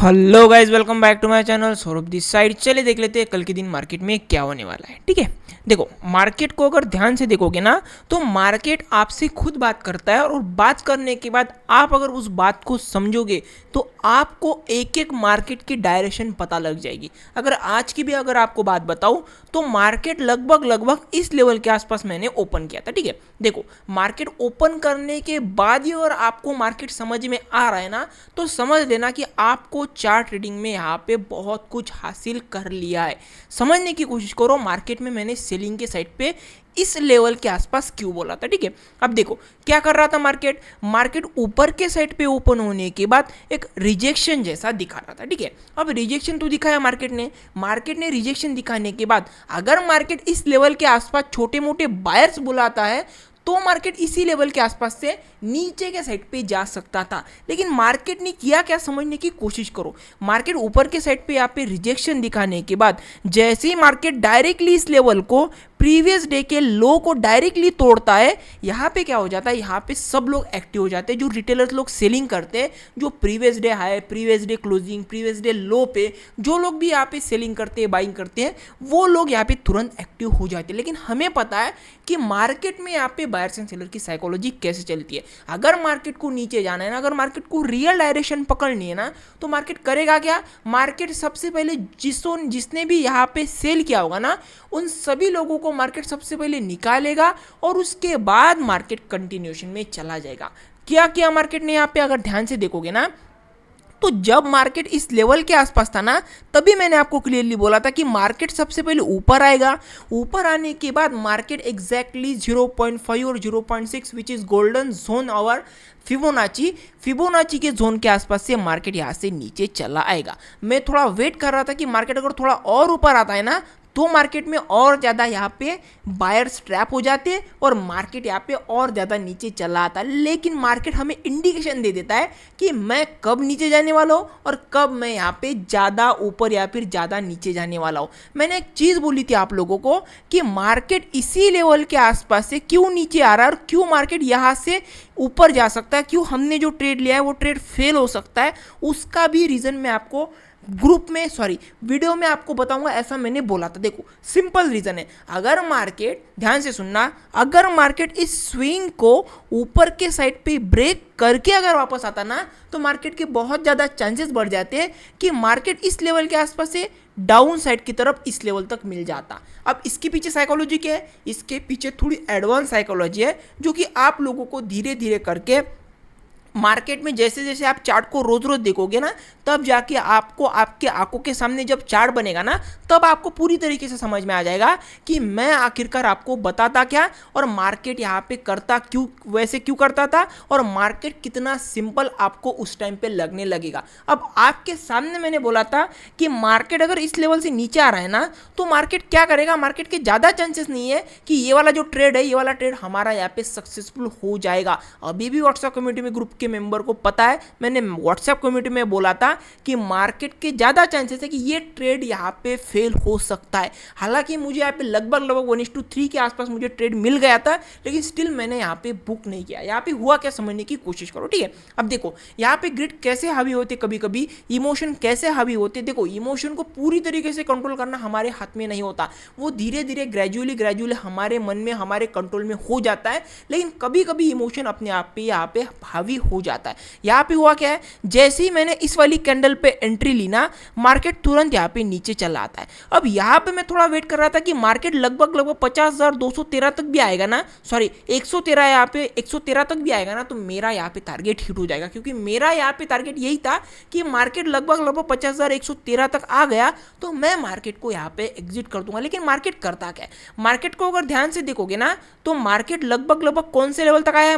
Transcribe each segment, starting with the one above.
Hello guys, welcome back to my channel Saurabh this side. चलिए देख लेते हैं कल के दिन मार्केट में क्या होने वाला है। ठीक है, देखो मार्केट को अगर ध्यान से देखोगे ना तो मार्केट आपसे खुद बात करता है, और बात करने के बाद आप अगर उस बात को समझोगे तो आपको एक एक मार्केट की डायरेक्शन पता लग जाएगी। अगर आज की भी अगर आपको बात बताऊं तो मार्केट लगभग इस लेवल के आसपास मैंने ओपन किया था। ठीक है, देखो मार्केट ओपन करने के बाद ही अगर आपको मार्केट समझ में आ रहा है ना तो समझ लेना कि आपको चार्ट ट्रेडिंग में यहाँ पे बहुत कुछ हासिल कर लिया है। समझने की कोशिश करो मार्केट में मैंने सेलिंग के साइड पे इस लेवल के आसपास क्यों बोला था। ठीक है, अब देखो क्या कर रहा था मार्केट मार्केट ऊपर के साइड पे ओपन होने के बाद एक रिजेक्शन जैसा दिखा रहा था। ठीक है, अब रिजेक्शन तो दिखाया मार्केट ने रिजेक्शन दिखाने के बाद अगर मार्केट इस लेवल के आसपास छोटे मोटे बायर्स बुलाता है तो मार्केट इसी लेवल के आसपास से नीचे के साइड पे जा सकता था। लेकिन मार्केट ने किया क्या, समझने की कोशिश करो। मार्केट ऊपर के साइड पे यहाँ पे रिजेक्शन दिखाने के बाद जैसे ही मार्केट डायरेक्टली इस लेवल को प्रीवियस डे के लो को डायरेक्टली तोड़ता है, यहाँ पे क्या हो जाता है, यहाँ पे सब लोग एक्टिव हो जाते हैं। जो रिटेलर्स लोग सेलिंग करते हैं, जो previous day high, previous day closing, previous day लो पे जो लोग भी यहाँ पे सेलिंग करते हैं, बाइंग करते हैं, वो लोग यहाँ पे तुरंत एक्टिव हो जाते हैं। लेकिन हमें पता है कि मार्केट में यहाँ पे बायर्स एंड सेलर की साइकोलॉजी कैसे चलती है। अगर मार्केट को नीचे जाना है ना, अगर मार्केट को रियल डायरेक्शन पकड़नी है ना, तो मार्केट करेगा क्या, मार्केट सबसे पहले जिसने भी यहाँ पे सेल किया होगा ना, उन सभी लोगों को मार्केट सबसे पहले निकालेगा और उसके बाद मार्केट कंटिन्यूएशन में चला जाएगा। क्या किया मार्केट ने यहाँ पे, अगर ध्यान से देखोगे ना तो जब मार्केट इस लेवल के आसपास था ना, तभी मैंने आपको क्लियरली बोला था कि मार्केट सबसे पहले ऊपर आएगा। ऊपर आने के बाद मार्केट एग्जैक्टली 0.5 और 0.6 विच इज गोल्डन जोन और फिबोनाची के जोन के आसपास से मार्केट यहाँ से नीचे चला आएगा। मैं थोड़ा वेट कर रहा था कि मार्केट अगर थोड़ा और ऊपर आता है ना तो मार्केट में और ज़्यादा यहाँ पे बायर्स ट्रैप हो जाते हैं और मार्केट यहाँ पे और ज़्यादा नीचे चला आता है। लेकिन मार्केट हमें इंडिकेशन दे देता है कि मैं कब नीचे जाने वाला हूँ और कब मैं यहाँ पे ज़्यादा ऊपर या फिर ज़्यादा नीचे जाने वाला हूँ। मैंने एक चीज़ बोली थी आप लोगों को कि मार्केट इसी लेवल के आसपास से क्यों नीचे आ रहा है और क्यों मार्केट यहाँ से ऊपर जा सकता है, क्यों हमने जो ट्रेड लिया है वो ट्रेड फेल हो सकता है, उसका भी रीज़न मैं आपको वीडियो में आपको बताऊंगा। ऐसा मैंने बोला था। देखो सिंपल रीजन है, अगर मार्केट, ध्यान से सुनना, अगर मार्केट इस स्विंग को ऊपर के साइड पे ब्रेक करके अगर वापस आता ना तो मार्केट के बहुत ज़्यादा चांसेस बढ़ जाते हैं कि मार्केट इस लेवल के आसपास से डाउन साइड की तरफ इस लेवल तक मिल जाता। अब इसके पीछे साइकोलॉजी क्या है, इसके पीछे थोड़ी एडवांस साइकोलॉजी है जो कि आप लोगों को धीरे धीरे करके मार्केट में जैसे जैसे आप चार्ट को रोज रोज देखोगे ना, तब जाके आपको आपके आंखों के सामने जब चार्ट बनेगा ना, तब आपको पूरी तरीके से समझ में आ जाएगा कि मैं आखिरकार आपको बताता क्या और मार्केट यहाँ पे करता क्यों, वैसे क्यों करता था, और मार्केट कितना सिंपल आपको उस टाइम पे लगने लगेगा। अब आपके सामने मैंने बोला था कि मार्केट अगर इस लेवल से नीचे आ रहा है ना तो मार्केट क्या करेगा, मार्केट के ज़्यादा चांसेस नहीं है कि ये वाला जो ट्रेड है, ये वाला ट्रेड हमारा यहाँ पे सक्सेसफुल हो जाएगा। अभी भी व्हाट्सएप कम्युनिटी में ग्रुप के मेंबर को पता है, मैंने व्हाट्सएप कम्युनिटी में बोला था कि मार्केट के ज़्यादा चांसेस है कि ये ट्रेड यहाँ पे फेल हो सकता है। हालांकि मुझे यहाँ पे लगभग 1:3 के आसपास मुझे ट्रेड मिल गया था, लेकिन स्टिल मैंने यहाँ पे बुक नहीं किया। यहाँ पे हुआ क्या, समझने की कोशिश करो। ठीक है, अब देखो यहाँ पे ग्रिड कैसे हावी होते, कभी कभी इमोशन कैसे हावी होते। देखो इमोशन को पूरी तरीके से कंट्रोल करना हमारे हाथ में नहीं होता, वो धीरे धीरे ग्रेजुअली हमारे मन में, हमारे कंट्रोल में हो जाता है। लेकिन कभी कभी इमोशन अपने आप पे यहाँ पे हावी हो जाता है। यहाँ पे हुआ क्या है, जैसे ही मैंने इस वाली कैंडल पे एंट्री ली ना, मार्केट तुरंत यहाँ पे नीचे चला आता है। अब यहाँ पे मैं थोड़ा वेट कर रहा था कि मार्केट लगभग 50,213 तक भी आएगा ना, 113, यहाँ पे 113 तक भी आएगा ना, तो मेरा यहाँ पे टारगेट हिट हो जाएगा। क्योंकि मेरा यहाँ पे टारगेट यही था कि मार्केट लगभग 50,113 तक आ गया तो मैं मार्केट को यहाँ पे एग्जिट कर दूंगा। लेकिन मार्केट करता क्या है, मार्केट को अगर ध्यान से देखोगे ना तो मार्केट लगभग कौन से लेवल तक आया है,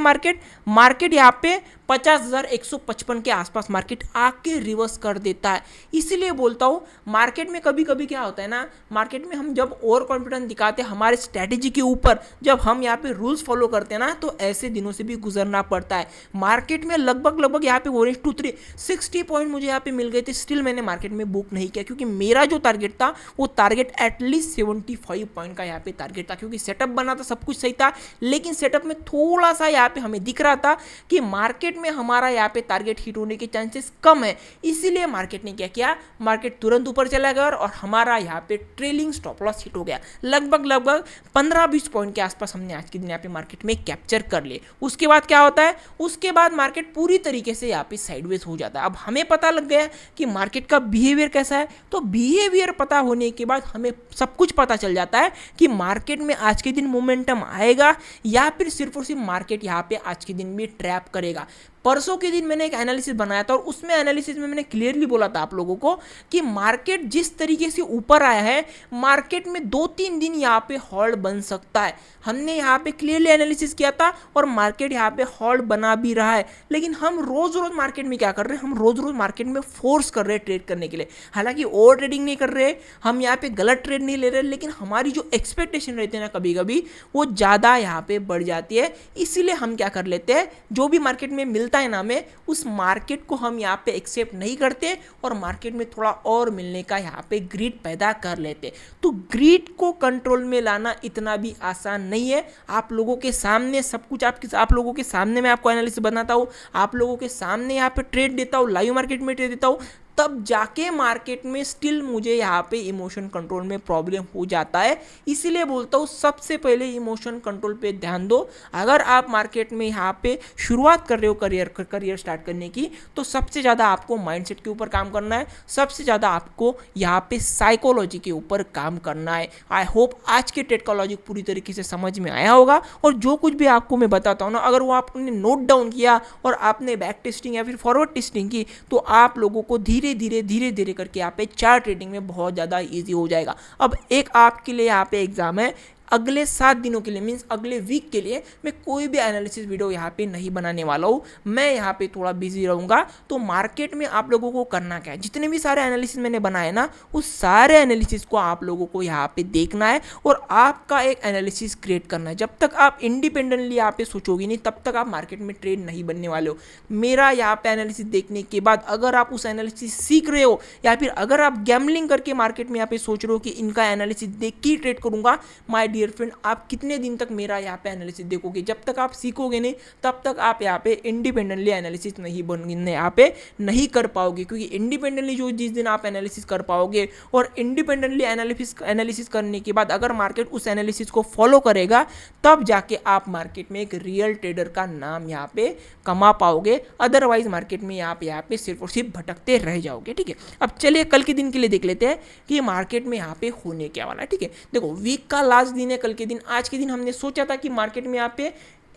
मार्केट यहाँ पे 50,155 के आसपास मार्केट आके रिवर्स कर देता है। इसीलिए बोलता हूँ मार्केट में कभी कभी क्या होता है ना, मार्केट में हम जब ओवर कॉन्फिडेंस दिखाते हैं हमारे स्ट्रैटेजी के ऊपर, जब हम यहाँ पे रूल्स फॉलो करते हैं ना, तो ऐसे दिनों से भी गुजरना पड़ता है। मार्केट में लगभग यहाँ पे 1:3 60 पॉइंट मुझे यहाँ पे मिल गए थे, स्टिल मैंने मार्केट में बुक नहीं किया क्योंकि मेरा जो टारगेट था वो टारगेट एटलीस्ट 75 पॉइंट का यहाँ पे टारगेट था। क्योंकि सेटअप बना था, सब कुछ सही था, लेकिन सेटअप में थोड़ा सा यहाँ पे हमें दिख रहा था कि मार्केट में हमारा यहाँ पे टारगेट हिट होने के चांसेस कम है, इसीलिए मार्केट ने क्या किया, मार्केट तुरंत ऊपर चला गया और हमारा यहाँ पे ट्रेलिंग स्टॉप लॉस हिट हो गया। लगभग 15-20 पॉइंट के आसपास हमने आज के दिन यहाँ पे मार्केट में कैप्चर कर लिए। उसके बाद क्या होता है, उसके बाद मार्केट पूरी तरीके से यहाँ पे साइडवेज हो जाता है। अब हमें पता लग गया कि मार्केट का बिहेवियर कैसा है, तो बिहेवियर पता होने के बाद हमें सब कुछ पता चल जाता है कि मार्केट में आज के दिन मोमेंटम आएगा या फिर सिर्फ और सिर्फ मार्केट यहाँ पे आज के दिन भी ट्रैप करेगा। परसों के दिन मैंने एक एनालिसिस बनाया था और उसमें एनालिसिस में मैंने क्लियरली बोला था आप लोगों को कि मार्केट जिस तरीके से ऊपर आया है, मार्केट में 2-3 दिन यहाँ पे हॉल्ड बन सकता है। हमने यहाँ पे क्लियरली एनालिसिस किया था और मार्केट यहाँ पे हॉल्ड बना भी रहा है। लेकिन हम रोज रोज मार्केट में क्या कर रहे हैं, हम रोज रोज मार्केट में फोर्स कर रहे हैं ट्रेड करने के लिए। हालांकि ओवर ट्रेडिंग नहीं कर रहे, हम यहाँ पे गलत ट्रेड नहीं ले रहे, लेकिन हमारी जो एक्सपेक्टेशन रहती है ना कभी कभी वो ज़्यादा यहाँ पे बढ़ जाती है। इसीलिए हम क्या कर लेते हैं, जो भी मार्केट में मिलता है ना हमें, उस मार्केट को हम यहाँ पे एक्सेप्ट नहीं करते और मार्केट में थोड़ा और मिलने का यहाँ पे ग्रीड पैदा कर लेते। तो ग्रीड को कंट्रोल में लाना इतना भी आसान नहीं है। आप लोगों के सामने सब कुछ आप लोगों के सामने मैं आपको एनालिसिस बनाता हूँ, आप लोगों के सामने यहाँ पे ट्रेड देता हूँ, लाइव मार्केट में ट्रेड देता हूँ, तब जाके मार्केट में स्टिल मुझे यहाँ पे इमोशन कंट्रोल में प्रॉब्लम हो जाता है। इसीलिए बोलता हूँ सबसे पहले इमोशन कंट्रोल पे ध्यान दो। अगर आप मार्केट में यहाँ पे शुरुआत कर रहे हो करियर स्टार्ट करने की, तो सबसे ज़्यादा आपको माइंडसेट के ऊपर काम करना है, सबसे ज़्यादा आपको यहाँ पे साइकोलॉजी के ऊपर काम करना है। आई होप आज के ट्रेड का लॉजिक पूरी तरीके से समझ में आया होगा और जो कुछ भी आपको मैं बताता हूँ ना, अगर वो आपने नोट डाउन किया और आपने बैक टेस्टिंग या फिर फॉरवर्ड टेस्टिंग की, तो आप लोगों को धीरे धीरे करके यहाँ पे चार्ट ट्रेडिंग में बहुत ज़्यादा इजी हो जाएगा। अब एक आपके लिए यहाँ पे एग्जाम है, अगले 7 दिनों के लिए, मीन्स अगले वीक के लिए मैं कोई भी एनालिसिस वीडियो यहाँ पे नहीं बनाने वाला हूँ। मैं यहाँ पे थोड़ा बिजी रहूँगा। तो मार्केट में आप लोगों को करना क्या है, जितने भी सारे एनालिसिस मैंने बनाए ना, उस सारे एनालिसिस को आप लोगों को यहाँ पे देखना है और आपका एक एनालिसिस क्रिएट करना है। जब तक आप इंडिपेंडेंटली यहाँ पे सोचोगे नहीं, तब तक आप मार्केट में ट्रेड नहीं बनने वाले हो। मेरा यहाँ पे एनालिसिस देखने के बाद अगर आप उस एनालिसिस सीख रहे हो या फिर अगर आप गैम्बलिंग करके मार्केट में यहाँ पे सोच रहे हो कि इनका एनालिसिस देख के ही ट्रेड करूँगा, माय डियर फ्रेंड, आप कितने दिन तक मेरा यहाँ पे एनालिसिस देखोगे? जब तक आप सीखोगे नहीं, तब तक आप यहाँ पे इंडिपेंडेंटली एनालिसिस यहाँ पे नहीं कर पाओगे। क्योंकि इंडिपेंडेंटली जो जिस दिन आप एनालिसिस कर पाओगे और इंडिपेंडेंटली एनालिसिस करने के बाद अगर मार्केट उस एनालिसिस को फॉलो करेगा, तब जाके आप मार्केट में एक रियल ट्रेडर का नाम यहाँ पे कमा पाओगे। अदरवाइज मार्केट में यहाँ पे सिर्फ और सिर्फ भटकते रह जाओगे। ठीक है, अब चलिए कल के दिन के लिए देख लेते हैं कि मार्केट में यहाँ पे होने क्या वाला है। ठीक है, देखो वीक का लास्ट दिन है कल के दिन। आज के दिन हमने सोचा था कि मार्केट में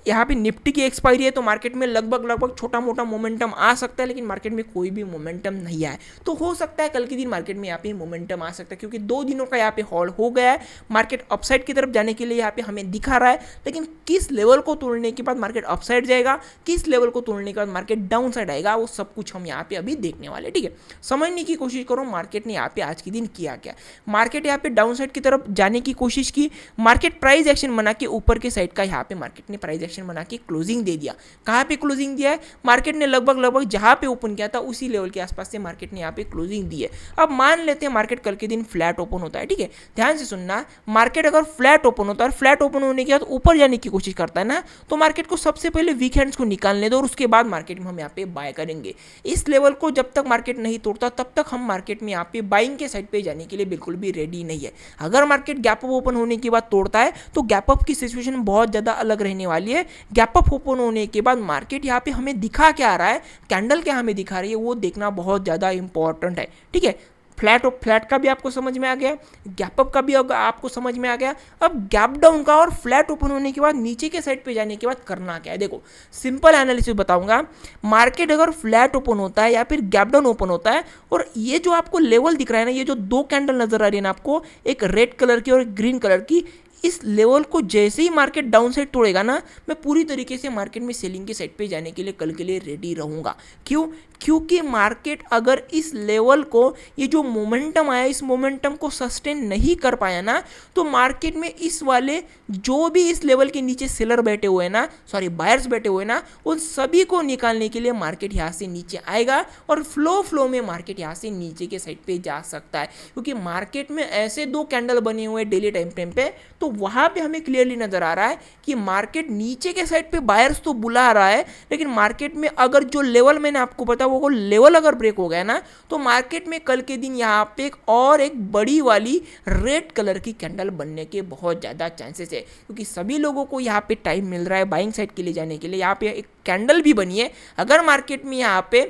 यहाँ पे निफ्टी की एक्सपायरी है, तो मार्केट में लगभग छोटा मोटा मोमेंटम आ सकता है, लेकिन मार्केट में कोई भी मोमेंटम नहीं आया। तो हो सकता है कल के दिन मार्केट में यहाँ पे मोमेंटम आ सकता है, क्योंकि 2 दिनों का यहाँ पे हॉल्ड हो गया है। मार्केट अपसाइड की तरफ जाने के लिए यहाँ पे हमें दिखा रहा है, लेकिन किस लेवल को तोड़ने के बाद मार्केट अपसाइड जाएगा, किस लेवल को तोड़ने के बाद मार्केट डाउन साइड आएगा, वो सब कुछ हम यहाँ पे अभी देखने वाले। ठीक है, समझने की कोशिश करो मार्केट ने यहाँ पे आज के दिन किया क्या। मार्केट यहाँ पे डाउन साइड की तरफ जाने की कोशिश की, मार्केट प्राइस एक्शन बना के ऊपर के साइड का यहाँ पे मार्केट ने प्राइस एक्शन बना के क्लोजिंग दे दिया। कहां पे क्लोजिंग दिया है, मार्केट ने लगभग जहां पे ओपन किया था उसी लेवल के आसपास से मार्केट ने यहां पे क्लोजिंग दी है। अब मान लेते हैं मार्केट कल के दिन फ्लैट ओपन होता है। ठीक है, ध्यान से सुनना, मार्केट अगर फ्लैट ओपन होता है, फ्लैट ओपन होने के बाद ऊपर जाने की कोशिश करता है ना, तो मार्केट को सबसे पहले वीक हैंड्स को निकालने दो और उसके बाद मार्केट में हम यहाँ पे बाय करेंगे। इस लेवल को जब तक मार्केट नहीं तोड़ता, तब तक हम मार्केट में यहाँ पे बाइंग के साइड पे जाने के लिए बिल्कुल भी रेडी नहीं है। अगर मार्केट गैप अप ओपन होने के बाद तोड़ता है, तो गैप अप की सिचुएशन बहुत ज्यादा अलग रहने वाली है। गैप अप ओपन होने के बाद मार्केट यहाँ पे हमें दिखा क्या आ रहा है, कैंडल क्या हमें दिखा रही है, वो देखना बहुत ज़्यादा इंपॉर्टेंट है। ठीक है, फ्लैट का भी आपको समझ में आ गया, गैप अप का भी आपको समझ में आ गया। अब गैप डाउन का और फ्लैट ओपन होने के बाद नीचे के साइड पे जाने के बाद करना क्या है, देखो सिंपल एनालिसिस बताऊंगा। मार्केट अगर फ्लैट ओपन होता है या फिर गैप डाउन ओपन होता है और ये जो आपको लेवल दिख रहा है ना, ये जो 2 कैंडल नजर आ रही है ना आपको, एक रेड कलर की और एक ग्रीन कलर की, इस लेवल को जैसे ही मार्केट डाउन साइड तोड़ेगा ना, मैं पूरी तरीके से मार्केट में सेलिंग के साइड पे जाने के लिए कल के लिए रेडी रहूंगा। क्यों? क्योंकि मार्केट अगर इस लेवल को, ये जो मोमेंटम आया, इस मोमेंटम को सस्टेन नहीं कर पाया ना, तो मार्केट में इस वाले जो भी इस लेवल के नीचे सेलर बैठे हुए ना, सॉरी बायर्स बैठे हुए ना, उन सभी को निकालने के लिए मार्केट यहाँ से नीचे आएगा और फ्लो में मार्केट यहाँ से नीचे के साइड पे जा सकता है। क्योंकि मार्केट में ऐसे 2 कैंडल बने हुए डेली टाइम फ्रेम पे, तो तो वहाँ पे हमें क्लियरली नज़र आ रहा है कि मार्केट नीचे के साइड पे बायर्स तो बुला रहा है, लेकिन मार्केट में अगर जो लेवल मैंने आपको बताया वो लेवल अगर ब्रेक हो गया ना, तो मार्केट में कल के दिन यहाँ पे एक बड़ी वाली रेड कलर की कैंडल बनने के बहुत ज़्यादा चांसेस है, क्योंकि सभी लोगों को यहाँ पे टाइम मिल रहा है बाइंग साइड के लिए जाने के लिए। यहाँ पे एक कैंडल भी बनी है, अगर मार्केट में यहाँ पे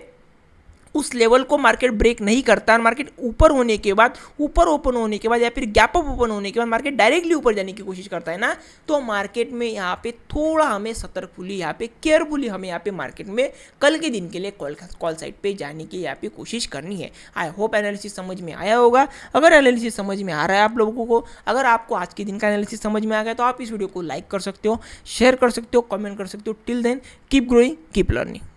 उस लेवल को मार्केट ब्रेक नहीं करता और मार्केट ऊपर होने के बाद, ऊपर ओपन होने के बाद या फिर गैप अप ओपन होने के बाद मार्केट डायरेक्टली ऊपर जाने की कोशिश करता है ना, तो मार्केट में यहाँ पे थोड़ा हमें सतर्कफुली, यहाँ पे केयरफुली हमें यहाँ पे मार्केट में कल के दिन के लिए कॉल साइड पे जाने की यहाँ पे कोशिश करनी है। आई होप एनालिसिस समझ में आया होगा। अगर एनालिसिस समझ में आ रहा है आप लोगों को, अगर आपको आज के दिन का एनालिसिस समझ में आ गया तो आप इस वीडियो को लाइक कर सकते हो, शेयर कर सकते हो, कमेंट कर सकते हो। Till then keep growing, keep learning.